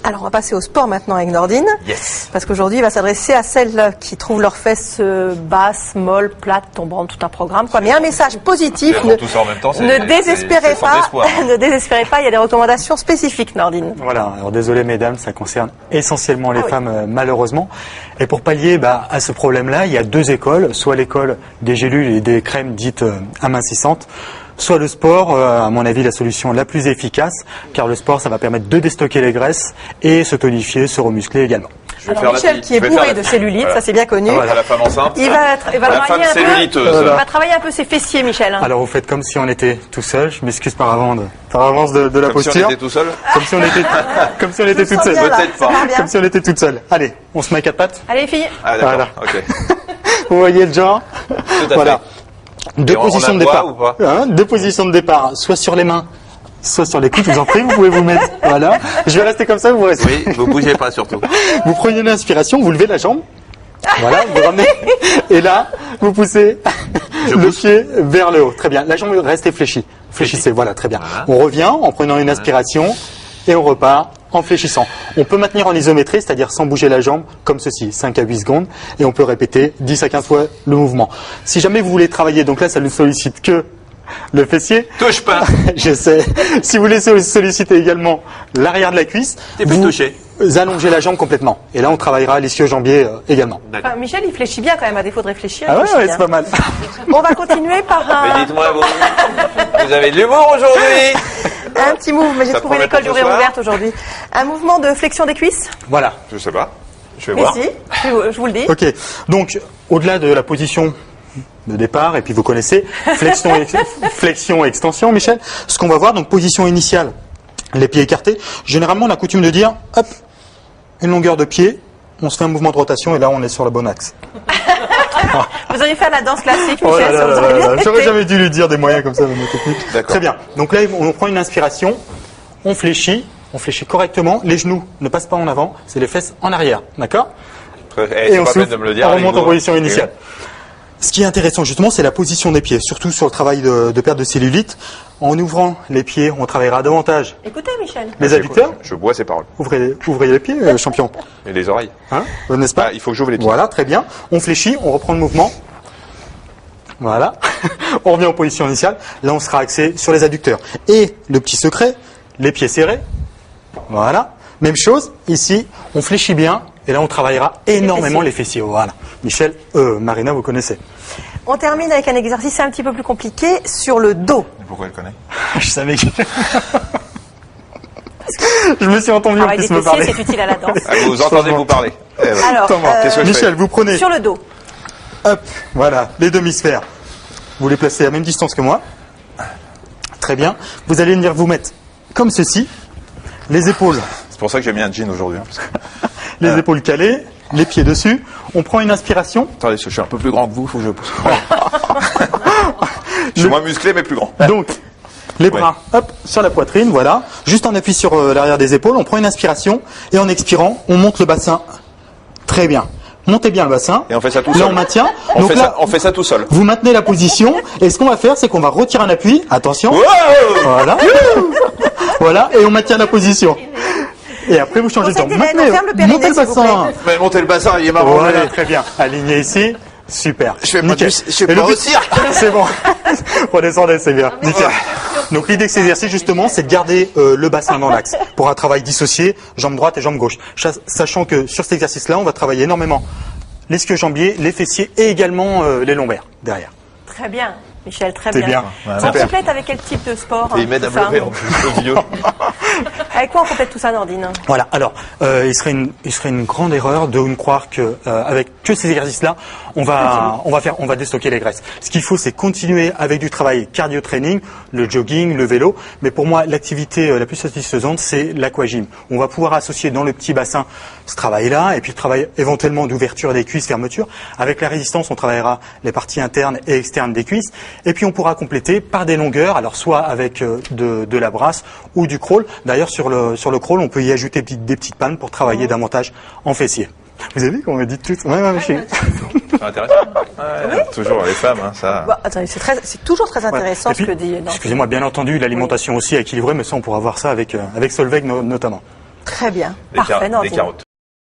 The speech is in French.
Alors, on va passer au sport maintenant avec Nordine. Yes. Parce qu'aujourd'hui, il va s'adresser à celles qui trouvent leurs fesses basses, molles, plates, tombantes, tout un programme, quoi. Mais un message positif. Tout ça en même temps, Ne désespérez c'est sans pas. espoir. Ne désespérez pas. Il y a des recommandations spécifiques, Nordine. Voilà, alors désolé mesdames, ça concerne essentiellement les femmes malheureusement. Et pour pallier à ce problème-là, il y a deux écoles, soit l'école des gélules et des crèmes dites amincissantes, soit le sport, à mon avis la solution la plus efficace, car le sport ça va permettre de déstocker les graisses et se tonifier, se remuscler également. Alors Michel qui est bourré de cellulite, ça c'est bien connu. Voilà, la femme enceinte. Il va travailler un peu. Celluliteuse. Il va travailler un peu ses fessiers, Michel. Alors vous faites comme si on était tout seul, je m'excuse par avance de la Comme posture. si on était tout seul. Comme si on était toute seule. Peut-être pas. Comme si on était toute seule. Allez, on se met à quatre pattes. Allez les filles. Ah d'accord, Voilà. ok. Vous voyez le genre? Tout à Voilà. fait. Deux Et on positions a de quoi départ. ou pas Deux positions de départ, soit sur les mains, soit sur les coudes, je vous en prie, vous pouvez vous mettre. Voilà. Je vais rester comme ça, vous restez. Oui, vous bougez pas surtout. Vous prenez une inspiration, vous levez la jambe. Voilà, vous ramenez. Et là, vous poussez le pied vers le haut. Très bien. La jambe reste fléchie. Fléchissez, voilà, très bien. Voilà. On revient en prenant une inspiration et on repart en fléchissant. On peut maintenir en isométrie, c'est-à-dire sans bouger la jambe, comme ceci, 5 à 8 secondes, et on peut répéter 10 à 15 fois le mouvement. Si jamais vous voulez travailler, donc là, ça ne sollicite que le fessier. Touche pas. Je sais. Si vous voulez solliciter également l'arrière de la cuisse, T'es plus touché. vous allongez la jambe complètement. Et là, on travaillera l'ischio-jambier également. Enfin, Michel, il fléchit bien quand même, à défaut de réfléchir. Ah il ouais, fléchit ouais, bien. c'est pas mal. On va continuer par Mais dites-moi, vous avez de l'humour aujourd'hui. un petit mouvement. Mais j'ai Ça trouvé promet l'école pour du ce soir réouverte aujourd'hui. Un mouvement de flexion des cuisses. Voilà. Je sais pas. Je vais Mais voir. si, je vous le dis. Ok. Donc, au-delà de la position de départ, et puis vous connaissez, flexion et extension, Michel. Ce qu'on va voir, donc position initiale, les pieds écartés. Généralement, on a coutume de dire, hop, une longueur de pied, on se fait un mouvement de rotation, et là, on est sur le bon axe. Vous auriez fait la danse classique, Oh Michel. là ça là vous là aurait là, bien j'aurais été. jamais dû lui dire des moyens comme ça, mes techniques. D'accord. Très bien. Donc là, on prend une inspiration, on fléchit correctement, les genoux ne passent pas en avant, c'est les fesses en arrière, d'accord? Et on on souffle, souffle, de me le dire. on avec remonte en vous. position initiale. Ce qui est intéressant justement, c'est la position des pieds, surtout sur le travail de perte de cellulite. En ouvrant les pieds, on travaillera davantage Écoutez, Michel. les adducteurs. Je bois ces paroles. Ouvrez les pieds, champion. Et les oreilles. Hein, n'est-ce pas? Ah, il faut que j'ouvre les pieds. Voilà, très bien. On fléchit, on reprend le mouvement. Voilà. On revient en position initiale. Là, on sera axé sur les adducteurs. Et le petit secret, les pieds serrés. Voilà. Même chose, ici, on fléchit bien. Et là, on travaillera énormément les fessiers. Voilà. Michel, Marina, vous connaissez. On termine avec un exercice un petit peu plus compliqué sur le dos. Pourquoi elle connaît? Je savais que... Je me suis entendu en Travail des plus me fessiers, parler. c'est utile à la danse. Ah, vous entendez vous parler. Eh ben. Alors, Qu'est-ce que je Michel, vous prenez... sur le dos. Hop, voilà, les demi-sphères. Vous les placez à la même distance que moi. Très bien. Vous allez venir vous mettre comme ceci, les épaules, C'est pour ça que j'ai mis un jean aujourd'hui. Hein, parce que... les épaules calées, les pieds dessus. On prend une inspiration. Attendez, je suis un peu plus grand que vous, faut que je pousse. Je suis moins musclé mais plus grand. Donc, les bras, hop, sur la poitrine, voilà. Juste en appui sur l'arrière des épaules. On prend une inspiration et en expirant, on monte le bassin. Très bien. Montez bien le bassin. Et on fait ça tout Là, seul. on maintient. On Donc fait là, ça tout seul. vous maintenez la position. Et ce qu'on va faire, c'est qu'on va retirer un appui. Attention. Wow Voilà. Voilà. Et on maintient la position. Et après, vous changez de Conseil temps. d'Hélène, Maintenez, on ferme le périnée, montez le s'il vous bassin. Mais montez le bassin, il est marrant. Voilà, très bien. Aligné ici. Super. Je fais pas Nickel. du- je fais Et le pas but- au cirque. C'est bon. Redescendez, c'est bien. Nickel. Donc l'idée de cet exercice, justement, c'est de garder le bassin dans l'axe pour un travail dissocié, jambe droite et jambe gauche. Sachant que sur cet exercice-là, on va travailler énormément l'ischio-jambier, les fessiers et également les lombaires derrière. Très bien, Michel, très C'est bien. bien. On Super. complète avec quel type de sport Et il m'aide à tout me ça lever en plus, le vieux. Avec quoi on complète tout ça, Nordine? Voilà. Alors, il serait une grande erreur de nous croire que avec que ces exercices-là, on va déstocker les graisses. Ce qu'il faut, c'est continuer avec du travail cardio-training, le jogging, le vélo. Mais pour moi, l'activité la plus satisfaisante, c'est l'aquagym. On va pouvoir associer dans le petit bassin ce travail-là, et puis le travail éventuellement d'ouverture des cuisses, fermeture. Avec la résistance, on travaillera les parties internes et externes des cuisses. Et puis on pourra compléter par des longueurs, alors soit avec de la brasse ou du crawl. D'ailleurs, sur le crawl, on peut y ajouter des petites pannes pour travailler davantage en fessier. Vous avez vu qu'on me dit tout? Ouais, C'est intéressant. Ouais, toujours les femmes, hein, ça. Bah, attendez, c'est toujours très intéressant Et puis, ce que dit Nordine. excusez-moi, bien entendu, l'alimentation aussi équilibrée, mais ça, on pourra voir ça avec Solveig notamment. Très bien. Des Parfait, des Nordine. carottes.